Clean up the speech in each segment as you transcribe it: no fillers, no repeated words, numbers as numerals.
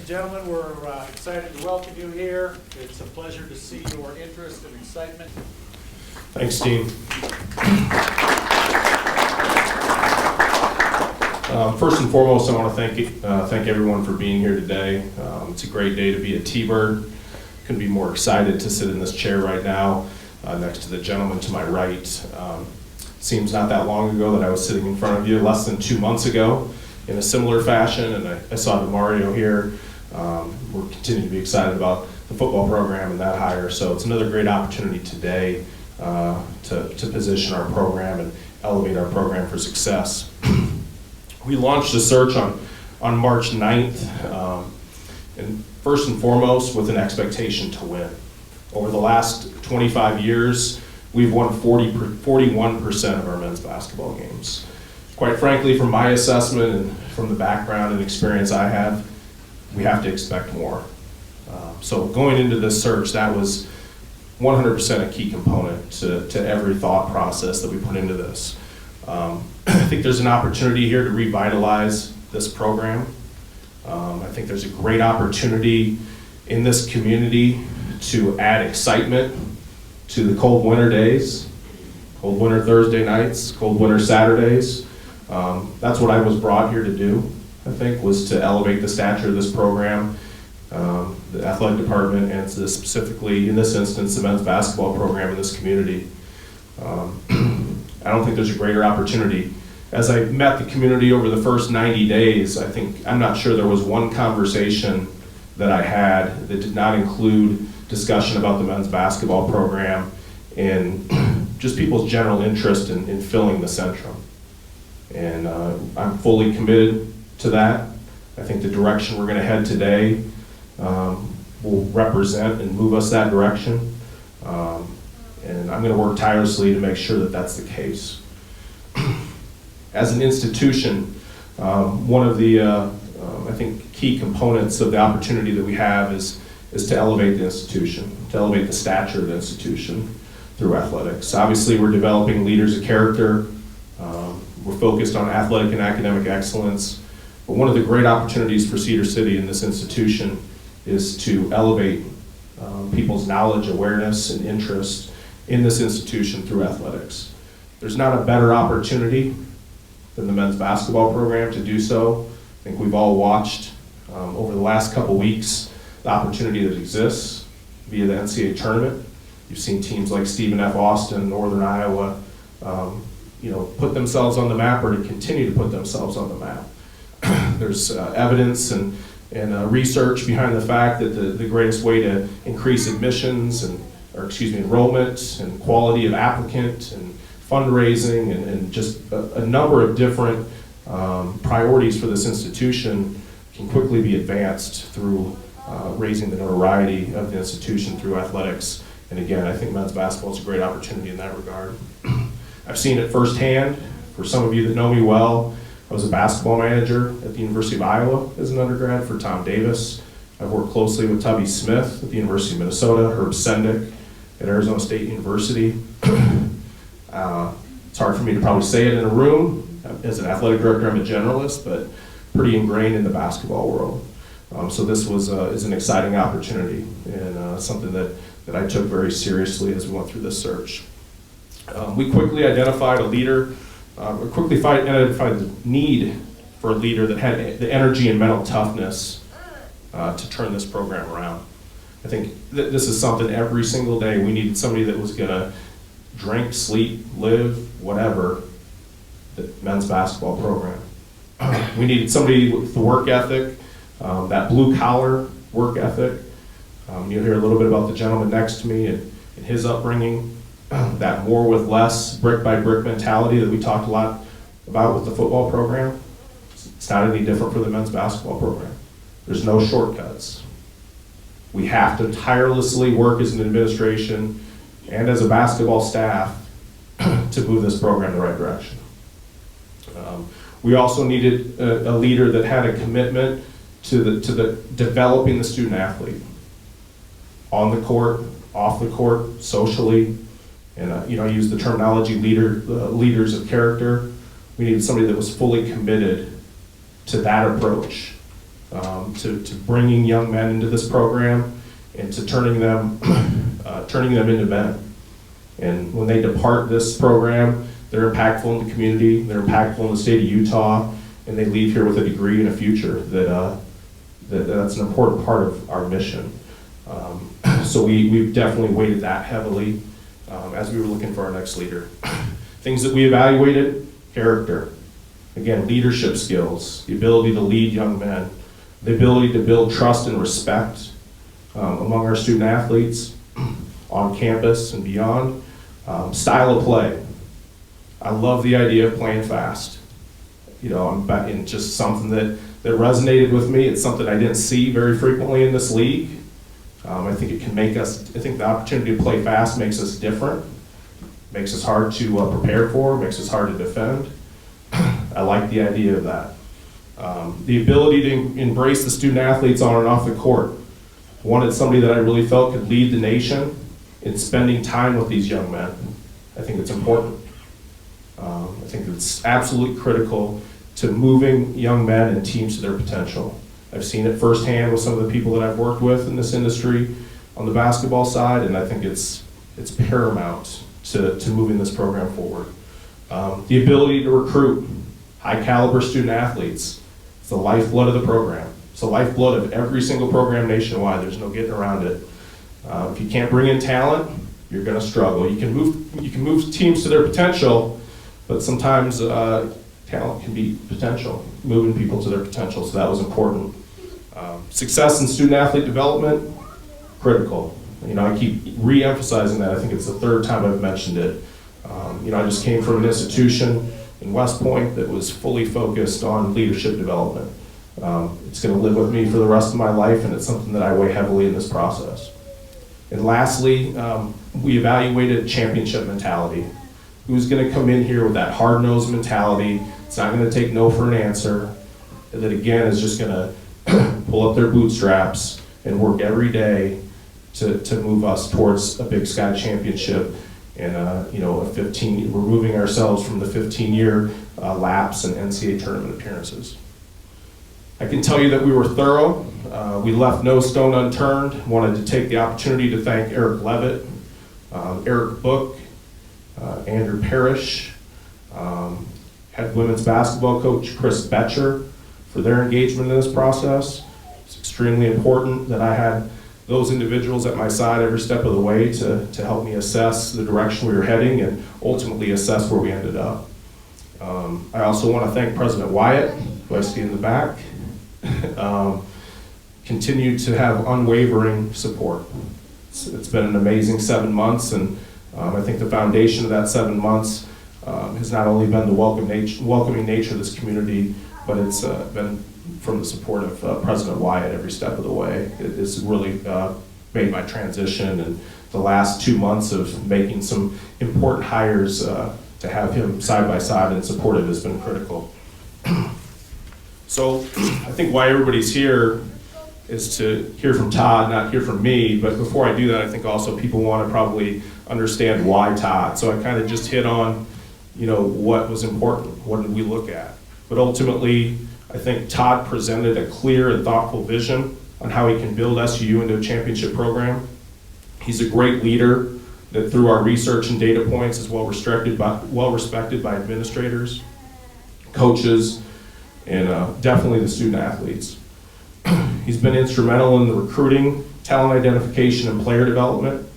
Gentlemen, we're excited to welcome you here. It's a pleasure to see your interest and excitement. Thanks, Dean. First and foremost, I want to thank everyone for being here today. It's a great day to be a T-Bird. Couldn't be more excited to sit in this chair right now next to the gentleman to my right. Seems not that long ago that I was sitting in front of you, less than 2 months ago, in a similar fashion, and I saw Mario here. We're continuing to be excited about the football program and that hire, so it's another great opportunity today to position our program and elevate our program for success. We launched the search on March 9th, and first and foremost with an expectation to win. Over the last 25 years, we've won 41% of our men's basketball games. Quite frankly, from my assessment and from the background and experience I have, we have to expect more. So going into this search, that was 100% a key component to every thought process that we put into this. I think there's an opportunity here to revitalize this program. I think there's a great opportunity in this community to add excitement to the cold winter days, cold winter Thursday nights, cold winter Saturdays. That's what I was brought here to do, I think, was to elevate the stature of this program, the athletic department, and specifically, in this instance, the men's basketball program in this community. I don't think there's a greater opportunity. As I met the community over the first 90 days, I'm not sure there was one conversation that I had that did not include discussion about the men's basketball program and just people's general interest in filling the Centrum. And I'm fully committed to that. I think the direction we're going to head today will represent and move us that direction. And I'm going to work tirelessly to make sure that that's the case. As an institution, one of the, I think, key components of the opportunity that we have is to elevate the institution, to elevate the stature of the institution through athletics. Obviously, we're developing leaders of character. We're focused on athletic and academic excellence. But one of the great opportunities for Cedar City in this institution is to elevate people's knowledge, awareness, and interest in this institution through athletics. There's not a better opportunity than the men's basketball program to do so. I think we've all watched over the last couple weeks the opportunity that exists via the NCAA tournament. You've seen teams like Stephen F. Austin, Northern Iowa, put themselves on the map or to continue to put themselves on the map. There's evidence and research behind the fact that the greatest way to increase admissions enrollment and quality of applicant and fundraising and just a number of different priorities for this institution can quickly be advanced through raising the notoriety of the institution through athletics. And again, I think men's basketball is a great opportunity in that regard. I've seen it firsthand. For some of you that know me well, I was a basketball manager at the University of Iowa as an undergrad for Tom Davis. I've worked closely with Tubby Smith at the University of Minnesota, Herb Sendick at Arizona State University. It's hard for me to probably say it in a room. As an athletic director, I'm a generalist, but pretty ingrained in the basketball world. So this is an exciting opportunity and something that I took very seriously as we went through this search. We quickly identified a leader, identified the need for a leader that had the energy and mental toughness to turn this program around. I think this is something every single day we needed somebody that was going to drink, sleep, live, whatever, the men's basketball program. We needed somebody with the work ethic, that blue-collar work ethic. You'll hear a little bit about the gentleman next to me and his upbringing, that more with less, brick-by-brick mentality that we talked a lot about with the football program. It's not any different for the men's basketball program. There's no shortcuts. We have to tirelessly work as an administration and as a basketball staff to move this program in the right direction. We also needed a leader that had a commitment to the developing the student athlete on the court, off the court, socially, and I use the terminology leaders of character. We needed somebody that was fully committed to that approach to bringing young men into this program and to turning them into men. And when they depart this program, they're impactful in the community, they're impactful in the state of Utah, and they leave here with a degree and a future that's an important part of our mission. So we've definitely weighted that heavily as we were looking for our next leader. Things that we evaluated: character, again, leadership skills, the ability to lead young men, the ability to build trust and respect among our student athletes, on campus and beyond. Style of play. I love the idea of playing fast. You know, and just something that resonated with me. It's something I didn't see very frequently in this league. I think it can make us, I think the opportunity to play fast makes us different, makes us hard to prepare for, makes us hard to defend. I like the idea of that. The ability to embrace the student athletes on and off the court. Wanted somebody that I really felt could lead the nation in spending time with these young men. I think it's important. I think it's absolutely critical to moving young men and teams to their potential. I've seen it firsthand with some of the people that I've worked with in this industry on the basketball side, and I think it's paramount to moving this program forward. The ability to recruit high caliber student athletes. It's the lifeblood of the program. It's the lifeblood of every single program nationwide. There's no getting around it. If you can't bring in talent, you're going to struggle. You can move teams to their potential, but sometimes talent can be potential, moving people to their potential, so that was important. Success in student athlete development, critical. You know, I keep re-emphasizing that. I think it's the third time I've mentioned it. You know, I just came from an institution in West Point that was fully focused on leadership development. It's going to live with me for the rest of my life, and it's something that I weigh heavily in this process. And lastly, we evaluated championship mentality. Who's going to come in here with that hard-nosed mentality? It's not going to take no for an answer. That again is just going to pull up their bootstraps and work every day to move us towards a Big Sky championship and you know, we're moving ourselves from the 15-year lapse in NCAA tournament appearances. I can tell you that we were thorough. We left no stone unturned. Wanted to take the opportunity to thank Eric Levitt, Eric Book, Andrew Parrish, head women's basketball coach Chris Betcher for their engagement in this process. It's extremely important that I had those individuals at my side every step of the way to help me assess the direction we were heading and ultimately assess where we ended up. I also want to thank President Wyatt, who I see in the back. Continued to have unwavering support. It's been an amazing 7 months, and I think the foundation of that 7 months has not only been the welcoming nature of this community, but it's been from the support of President Wyatt every step of the way. It has really made my transition, and the last 2 months of making some important hires to have him side by side and supportive has been critical. So I think why everybody's here is to hear from Todd, not hear from me. But before I do that, I think also people want to probably understand why Todd. So I kind of just hit on, you know, what was important, what did we look at. But ultimately, I think Todd presented a clear and thoughtful vision on how he can build SUU into a championship program. He's a great leader that through our research and data points is well respected by administrators, coaches, and definitely the student athletes. He's been instrumental in the recruiting, talent identification, and player development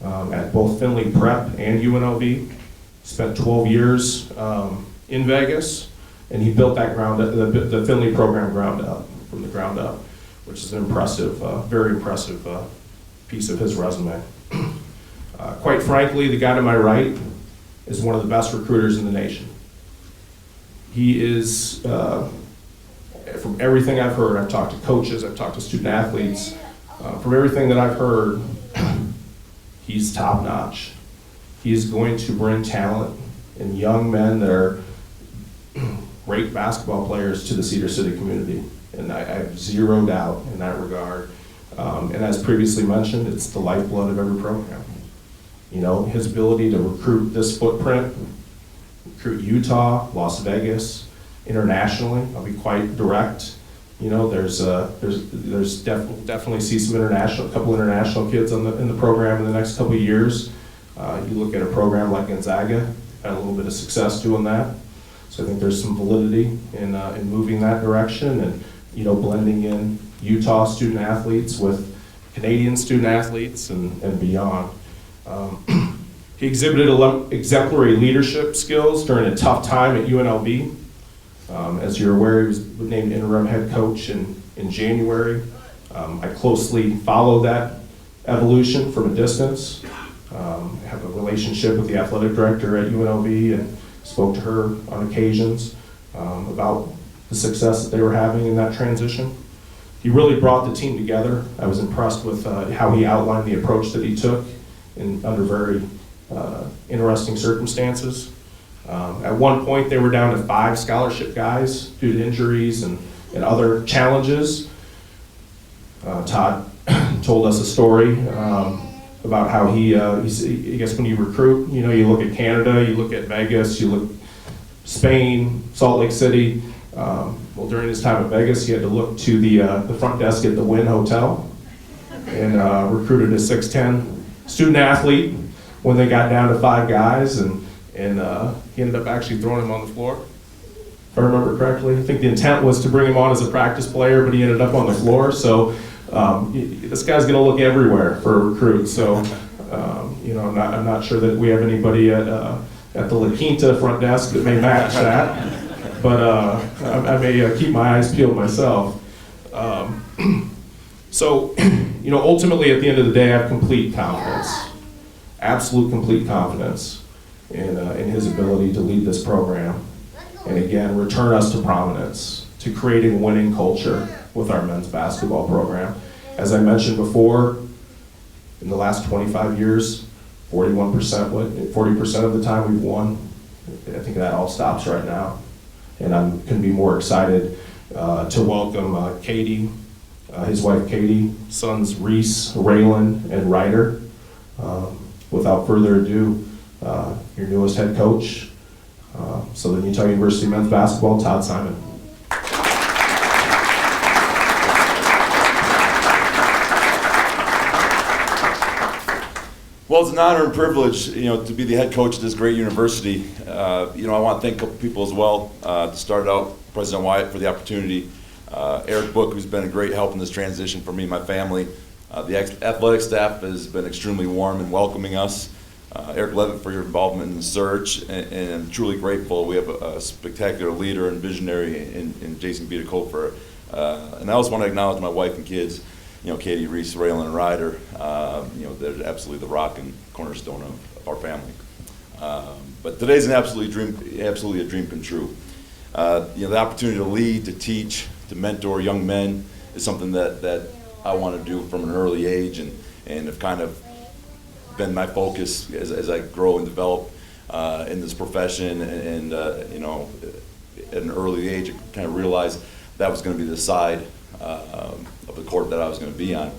at both Findlay Prep and UNLV. Spent 12 years in Vegas, and he built that the Findlay program from the ground up, which is an impressive, very impressive piece of his resume. Quite frankly, the guy to my right is one of the best recruiters in the nation. He is, from everything I've heard, I've talked to coaches, I've talked to student athletes, from everything that I've heard, he's top notch. He is going to bring talent and young men that are great basketball players to the Cedar City community. And I have zero doubt in that regard. And as previously mentioned, it's the lifeblood of every program. You know, his ability to recruit this footprint, recruit Utah, Las Vegas, internationally. I'll be quite direct. You know, definitely see a couple international kids in the program in the next couple of years. You look at a program like Gonzaga, had a little bit of success doing that. So I think there's some validity in moving that direction, and you know, blending in Utah student athletes with Canadian student athletes and beyond. He exhibited exemplary leadership skills during a tough time at UNLV. As you're aware, he was named interim head coach in January. I closely followed that evolution from a distance. I have a relationship with the athletic director at UNLV and spoke to her on occasions about the success that they were having in that transition. He really brought the team together. I was impressed with how he outlined the approach that he took under very interesting circumstances. At one point, they were down to 5 scholarship guys due to injuries and other challenges. Todd told us a story about how I guess when you recruit, you know, you look at Canada, you look at Vegas, you look Spain, Salt Lake City. Well, during his time at Vegas, he had to look to the front desk at the Wynn Hotel and recruited a 6'10" student athlete when they got down to 5 guys, and he ended up actually throwing him on the floor, if I remember correctly. I think the intent was to bring him on as a practice player, but he ended up on the floor. So this guy's going to look everywhere for a recruit. So you know, I'm not sure that we have anybody at the La Quinta front desk that may match that, but I may keep my eyes peeled myself. So, you know, ultimately at the end of the day, I have complete confidence, absolute complete confidence in his ability to lead this program, and again, return us to prominence, to creating a winning culture with our men's basketball program. As I mentioned before, in the last 25 years, 40% of the time we've won. I think that all stops right now. And I couldn't be more excited to welcome Katie, his wife Katie, sons Reese, Raylan, and Ryder. Without further ado, your newest head coach, Southern Utah University men's basketball, Todd Simon. Well, it's an honor and privilege, you know, to be the head coach of this great university. You know, I want to thank a couple people as well. To start out, President Wyatt for the opportunity. Eric Book, who's been a great help in this transition for me and my family. The athletic staff has been extremely warm in welcoming us. Eric Levitt for your involvement in the search, and I'm truly grateful. We have a spectacular leader and visionary in Jason Biedekofer. And I also want to acknowledge my wife and kids, you know, Katie, Reese, Raylan, and Ryder. You know, they're absolutely the rock and cornerstone of our family. But today's an absolutely a dream come true. You know, the opportunity to lead, to teach, to mentor young men is something that I want to do from an early age, and have kind of been my focus as I grow and develop in this profession. And you know, at an early age, I kind of realized that was going to be the side of the court that I was going to be on.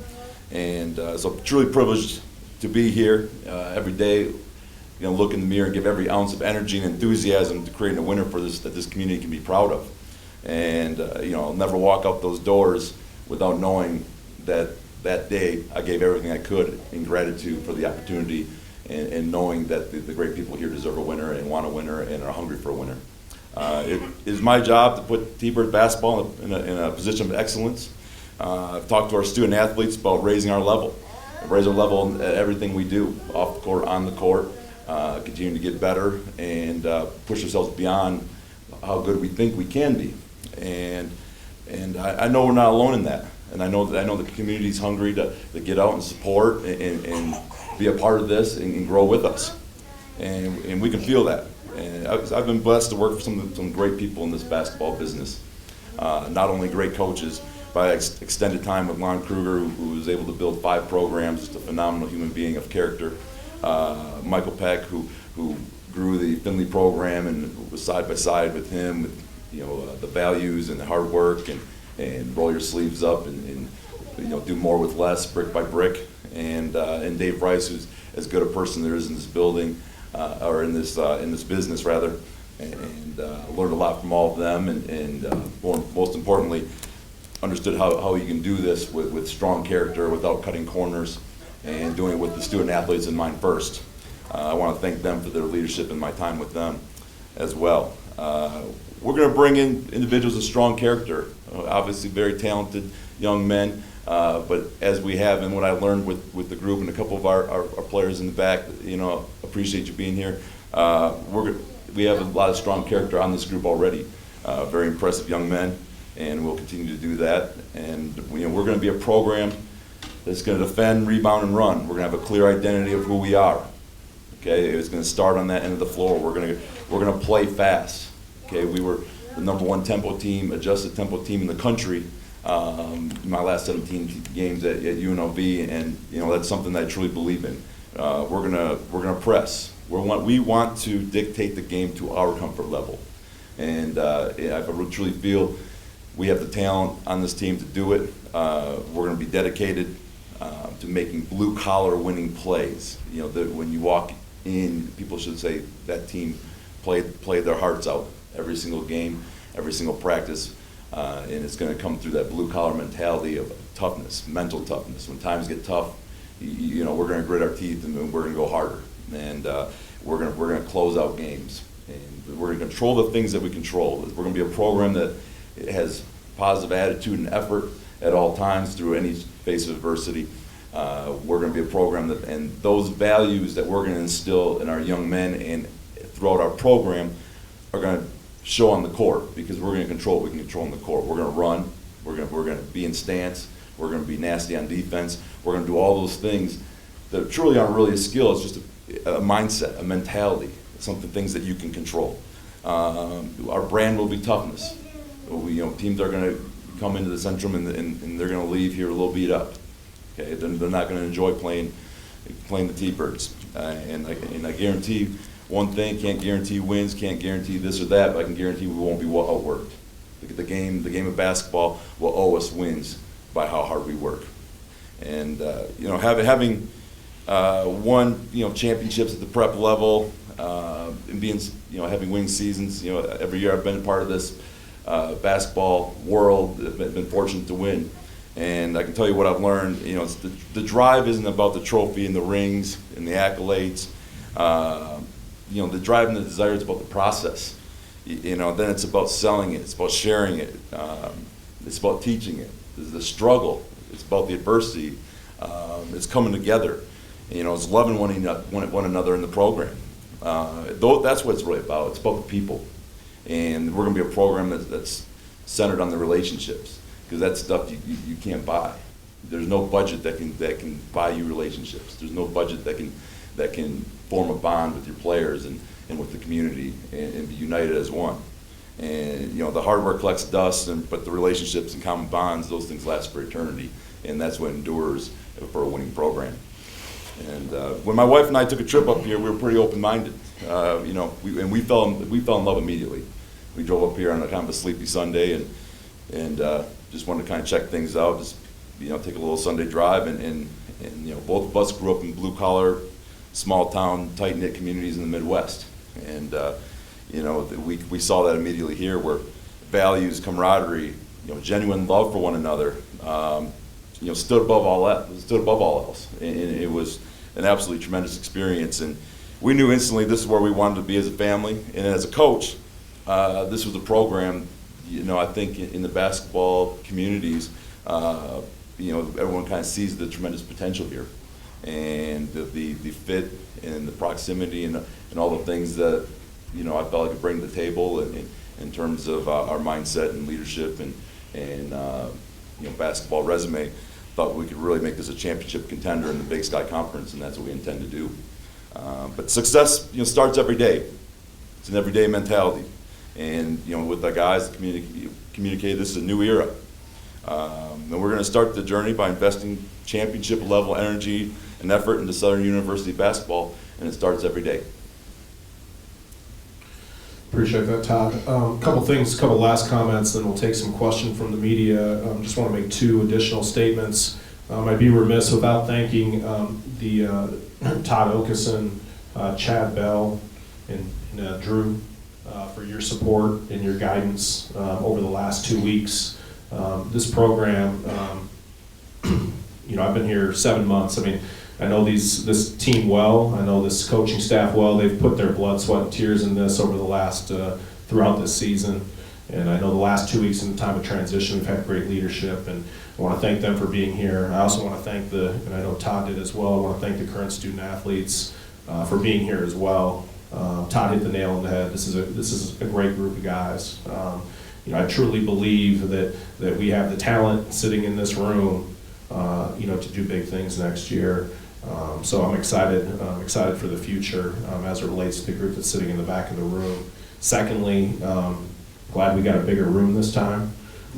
And so truly privileged to be here every day, you know, look in the mirror and give every ounce of energy and enthusiasm to creating a winner for this, that this community can be proud of. And you know, I'll never walk out those doors without knowing that that day I gave everything I could in gratitude for the opportunity, and knowing that the great people here deserve a winner and want a winner and are hungry for a winner. It is my job to put T-Bird basketball in a position of excellence. I've talked to our student athletes about raising our level. Raise our level at everything we do, off the court, on the court, continuing to get better and push ourselves beyond how good we think we can be. And I know we're not alone in that. And I know the community's hungry to get out and support and be a part of this and grow with us. And we can feel that. And I've been blessed to work for some great people in this basketball business. Not only great coaches, but I extended time with Lon Kruger, who was able to build 5 programs, just a phenomenal human being of character. Michael Peck, who grew the Finley program and was side by side with him, with, you know, the values and the hard work and roll your sleeves up and you know, do more with less, brick by brick. And Dave Rice, who's as good a person there is in this building, or in this business rather, and learned a lot from all of them. And most importantly, understood how you can do this with strong character without cutting corners and doing it with the student athletes in mind first. I want to thank them for their leadership and my time with them as well. We're going to bring in individuals of strong character, obviously very talented young men, but as we have and what I learned with the group and a couple of our players in the back, appreciate you being here. We have a lot of strong character on this group already, very impressive young men, and we'll continue to do that. And we're going to be a program that's going to defend, rebound, and run. We're going to have a clear identity of who we are. Okay, it's going to start on that end of the floor. We're going to play fast. Okay, we were the #1 tempo team, adjusted tempo team in the country. My last 17 games at UNLV, and that's something that I truly believe in. We're gonna press. We want to dictate the game to our comfort level, and I truly feel we have the talent on this team to do it. We're gonna be dedicated to making blue collar winning plays. When you walk in, people should say that team played their hearts out every single game, every single practice. And it's going to come through that blue-collar mentality of toughness, mental toughness. When times get tough, we're going to grit our teeth and we're going to go harder. And we're going to close out games. And we're going to control the things that we control. We're going to be a program that has positive attitude and effort at all times through any face of adversity. We're going to be a program and those values that we're going to instill in our young men and throughout our program are going to show on the court, because we're going to control what we can control on the court. We're going to run. We're going to be in stance. We're going to be nasty on defense. We're going to do all those things that truly aren't really a skill. It's just a mindset, a mentality, things that you can control. Our brand will be toughness. Teams are going to come into this Interim and they're going to leave here a little beat up. Okay, they're not going to enjoy playing the T-Birds, and I guarantee one thing, can't guarantee wins, can't guarantee this or that, but I can guarantee we won't be outworked. The game of basketball will owe us wins by how hard we work. And having won championships at the prep level, and being having winning seasons, every year I've been a part of this basketball world. I've been fortunate to win, and I can tell you what I've learned. The drive isn't about the trophy and the rings and the accolades. The drive and the desire is about the process. Then it's about selling it. It's about sharing it. It's about teaching it. It's the struggle. It's about the adversity. It's coming together. It's loving one another in the program. That's what it's really about. It's about the people. And we're going to be a program that's centered on the relationships, because that's stuff you can't buy. There's no budget that can buy you relationships. There's no budget that can form a bond with your players and with the community and be united as one. And the hard work collects dust, but the relationships and common bonds, those things last for eternity, and that's what endures for a winning program. And when my wife and I took a trip up here, we were pretty open-minded. We fell in love immediately. We drove up here on a kind of a sleepy Sunday and just wanted to kind of check things out, just take a little Sunday drive, and both of us grew up in blue-collar, small-town, tight-knit communities in the Midwest. And we saw that immediately here, where values, camaraderie, genuine love for one another, stood above all else. And it was an absolutely tremendous experience. And we knew instantly this is where we wanted to be as a family. And as a coach, this was a program, I think in the basketball communities, everyone kind of sees the tremendous potential here. And the fit and the proximity and all the things that I felt I could bring to the table in terms of our mindset and leadership and basketball resume. Thought we could really make this a championship contender in the Big Sky Conference, and that's what we intend to do. But success starts every day. It's an everyday mentality, and with the guys communicate this is a new era. And we're going to start the journey by investing championship level energy and effort into Southern University basketball, and it starts every day. Appreciate that, Todd. Couple last comments, then we'll take some questions from the media. Just want to make two additional statements. I'd be remiss without thanking the Todd Okeson, Chad Bell, and Drew for your support and your guidance over the last 2 weeks. This program, I've been here 7 months. I mean, I know this team well. I know this coaching staff well. They've put their blood, sweat, and tears in this over the last, throughout this season. And I know the last 2 weeks in the time of transition, we've had great leadership, and I want to thank them for being here. I also want to thank and I know Todd did as well, I want to thank the current student athletes for being here as well. Todd hit the nail on the head. This is a great group of guys. I truly believe that we have the talent sitting in this room, to do big things next year. So I'm excited for the future as it relates to the group that's sitting in the back of the room. Secondly, glad we got a bigger room this time.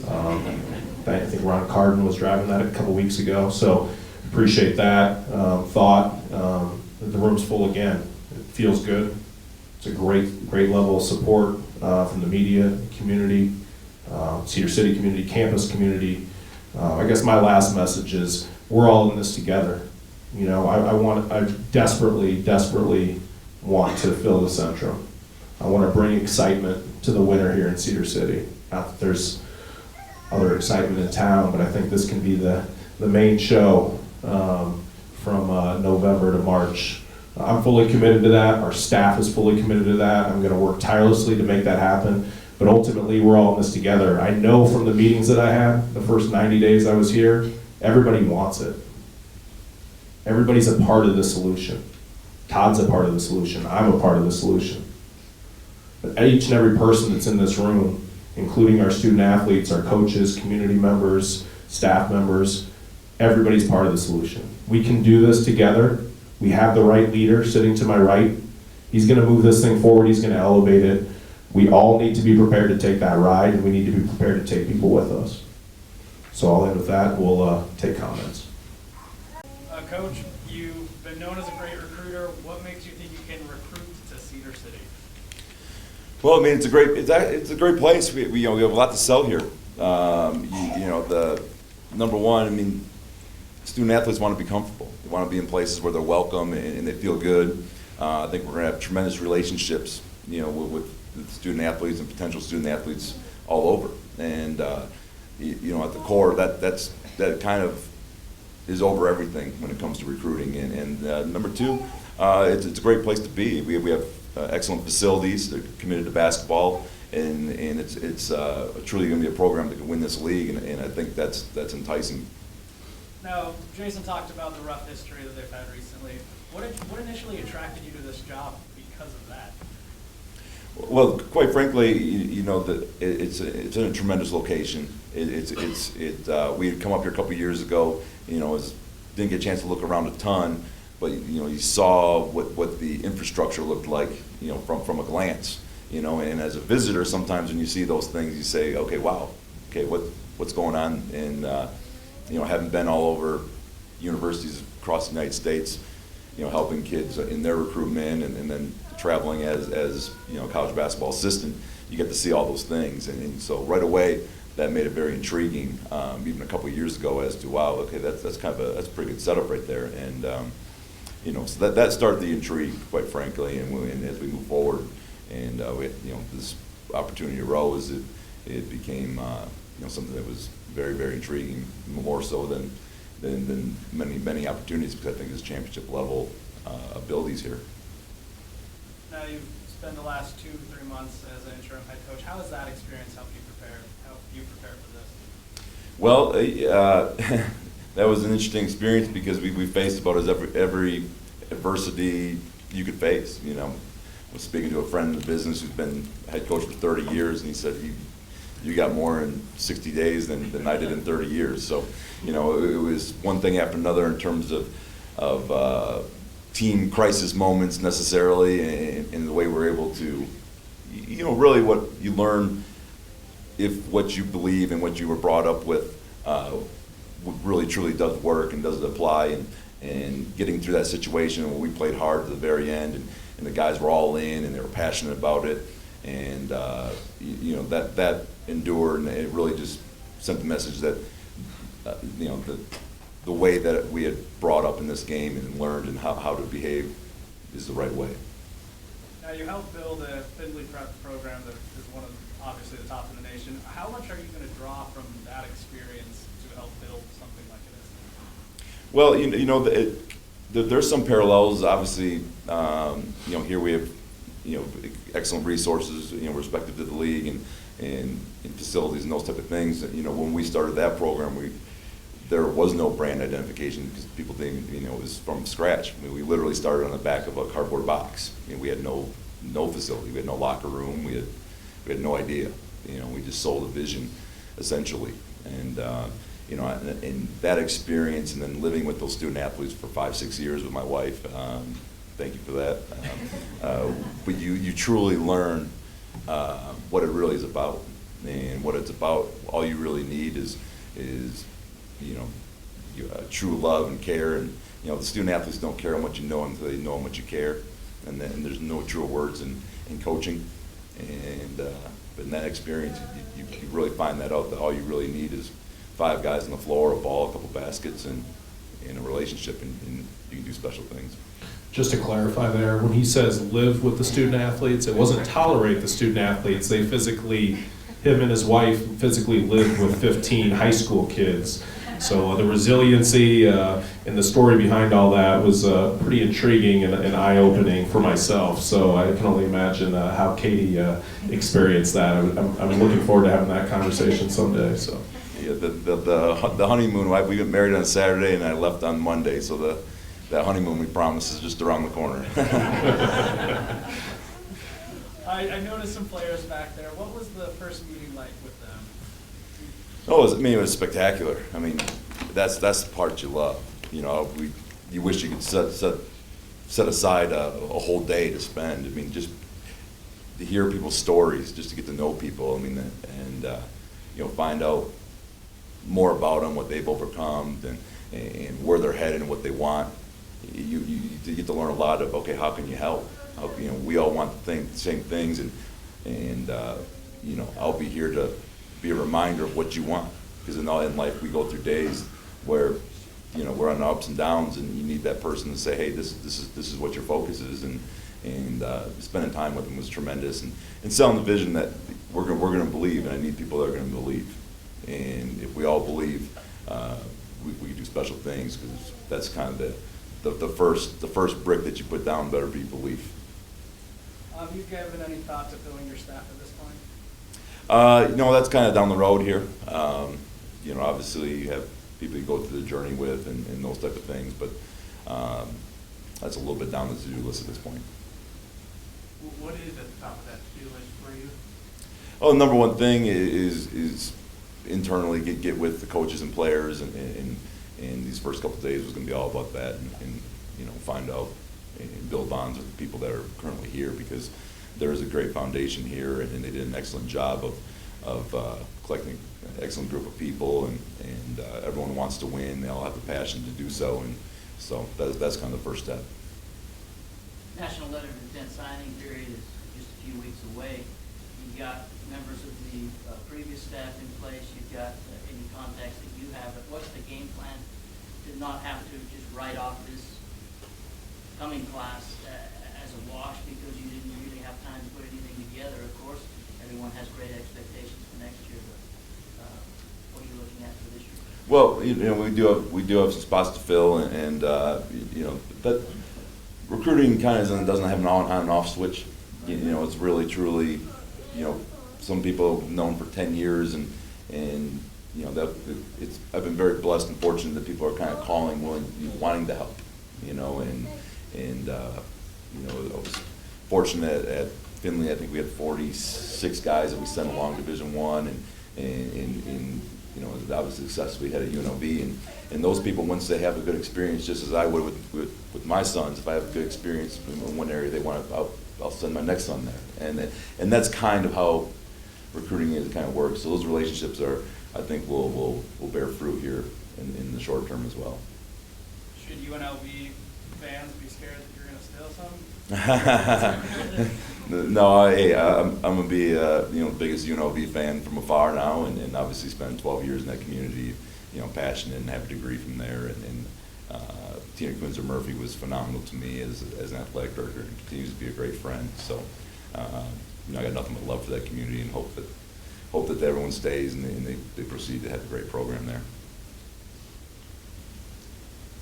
I think Ron Carden was driving that a couple weeks ago, so appreciate that thought. The room's full again. It feels good. It's a great level of support from the media community, Cedar City community, campus community. I guess my last message is we're all in this together. I desperately want to fill the Centrum. I want to bring excitement to the winter here in Cedar City. Not that there's other excitement in town, but I think this can be the main show from November to March. I'm fully committed to that. Our staff is fully committed to that. I'm going to work tirelessly to make that happen. But ultimately, we're all in this together. I know from the meetings that I had, the first 90 days I was here, everybody wants it. Everybody's a part of the solution. Todd's a part of the solution. I'm a part of the solution. But each and every person that's in this room, including our student athletes, our coaches, community members, staff members, everybody's part of the solution. We can do this together. We have the right leader sitting to my right. He's going to move this thing forward. He's going to elevate it. We all need to be prepared to take that ride, and we need to be prepared to take people with us. So I'll end with that. We'll take comments. Coach, you've been known as a great recruiter. What makes you think you can recruit to Cedar City? Well, I mean, it's a great place. We have a lot to sell here. The number one, I mean, student athletes want to be comfortable. They want to be in places where they're welcome and they feel good. I think we're going to have tremendous relationships, with student athletes and potential student athletes all over. And at the core, that kind of is over everything when it comes to recruiting. And number two, it's a great place to be. We have excellent facilities. They're committed to basketball, and it's truly going to be a program that can win this league. And I think that's enticing. Now, Jason talked about the rough history that they've had recently. What initially attracted you to this job because of that? Well, quite frankly, it's in a tremendous location. We had come up here a couple of years ago. Didn't get a chance to look around a ton, but you saw what the infrastructure looked like, from a glance. And as a visitor, sometimes when you see those things, you say, okay, wow, okay, what's going on? And having been all over universities across the United States, helping kids in their recruitment and then traveling as a college basketball assistant, you get to see all those things. And so right away, that made it very intriguing, even a couple of years ago, as to, wow, okay, that's a pretty good setup right there. And so that started the intrigue, quite frankly. And as we move forward, and this opportunity arose, it became something that was very, very intriguing, more so than many opportunities, because I think there's championship level abilities here. Now you've spent the last 2-3 months as an interim head coach. How has that experience helped you prepare for this? Well, that was an interesting experience because we faced about every adversity you could face. I was speaking to a friend in the business who's been head coach for 30 years, and he said, you got more in 60 days than I did in 30 years. So, it was one thing after another in terms of team crisis moments necessarily, and the way we're able to, really what you learn, if what you believe and what you were brought up with really truly does work and does apply, and getting through that situation where we played hard to the very end, and the guys were all in and they were passionate about it, and that endured, and it really just sent the message that the way that we had brought up in this game and learned and how to behave is the right way. Now, you helped build a Findlay Prep program that is one of, obviously, the top in the nation. How much are you going to draw from that experience to help build something like this? Well, there's some parallels. Obviously, here we have, excellent resources, respective to the league and facilities and those type of things. When we started that program, there was no brand identification because people didn't, it was from scratch. I mean, we literally started on the back of a cardboard box. We had no facility, we had no locker room, we had no idea. We just sold a vision, essentially. And and that experience, and then living with those student athletes for 5-6 years with my wife. Thank you for that. But you truly learn what it really is about, and what it's about. All you really need is true love and care. And the student athletes don't care how much you know them until they know how much you care. And then there's no truer words in coaching. And but in that experience, you really find that out, that all you really need is 5 guys on the floor, a ball, a couple baskets, and a relationship, and you can do special things. Just to clarify there, when he says live with the student athletes, it wasn't tolerate the student athletes. They physically, him and his wife physically lived with 15 high school kids. So the resiliency and the story behind all that was pretty intriguing and eye-opening for myself. So I can only imagine how Katie experienced that. I'm looking forward to having that conversation someday. So. Yeah, the honeymoon, we got married on Saturday and I left on Monday, so that honeymoon we promised is just around the corner. I noticed some players back there. What was the first meeting like with them? Oh, it was spectacular. I mean, that's the part you love. You wish you could set aside a whole day to spend. I mean, just to hear people's stories, just to get to know people. I mean, and find out more about them, what they've overcome, and where they're headed and what they want. You get to learn a lot of, okay, how can you help? We all want the same things, and I'll be here to be a reminder of what you want, because in life we go through days where we're on ups and downs, and you need that person to say, hey, this is what your focus is, and spending time with them was tremendous, and selling the vision that we're going to believe, and I need people that are going to believe, and if we all believe, we can do special things, because that's kind of the first brick that you put down better be belief. Have you given any thought to filling your staff at this point? That's kind of down the road here. Obviously you have people you go through the journey with and those type of things, but that's a little bit down the to-do list at this point. What is at the top of that to-do list for you? Oh, the number one thing is internally get with the coaches and players, and these first couple of days was going to be all about that, and find out and build bonds with the people that are currently here, because there is a great foundation here, and they did an excellent job of collecting an excellent group of people, and everyone wants to win. They all have the passion to do so, and so that's kind of the first step. National letter of intent signing period is just a few weeks away. You've got members of the previous staff in place. You've got any contacts that you have. But what's the game plan to not have to just write off this coming class as a wash because you didn't really have time to put anything together? Of course, everyone has great expectations for next year, but what are you looking at for this year? Well, we do have some spots to fill, and that recruiting kind of doesn't have an on and off switch. It's really truly, some people have known for 10 years, and I've been very blessed and fortunate that people are kind of calling, wanting to help, I was fortunate at Findlay. I think we had 46 guys that we sent along Division I, and obviously success we had at UNLV, and those people, once they have a good experience, just as I would with my sons, if I have a good experience in one area they want, I'll send my next son there, and that's kind of how recruiting kind of works. So those relationships I think will bear fruit here in the short term as well. Should UNLV fans be scared that you're going to steal something? No, I'm gonna be the biggest UNLV fan from afar now, and obviously spent 12 years in that community, passionate and have a degree from there, and Tina Quinzer-Murphy was phenomenal to me as an athletic director, and continues to be a great friend. So, you know, I got nothing but love for that community, and hope that everyone stays and they proceed to have a great program there.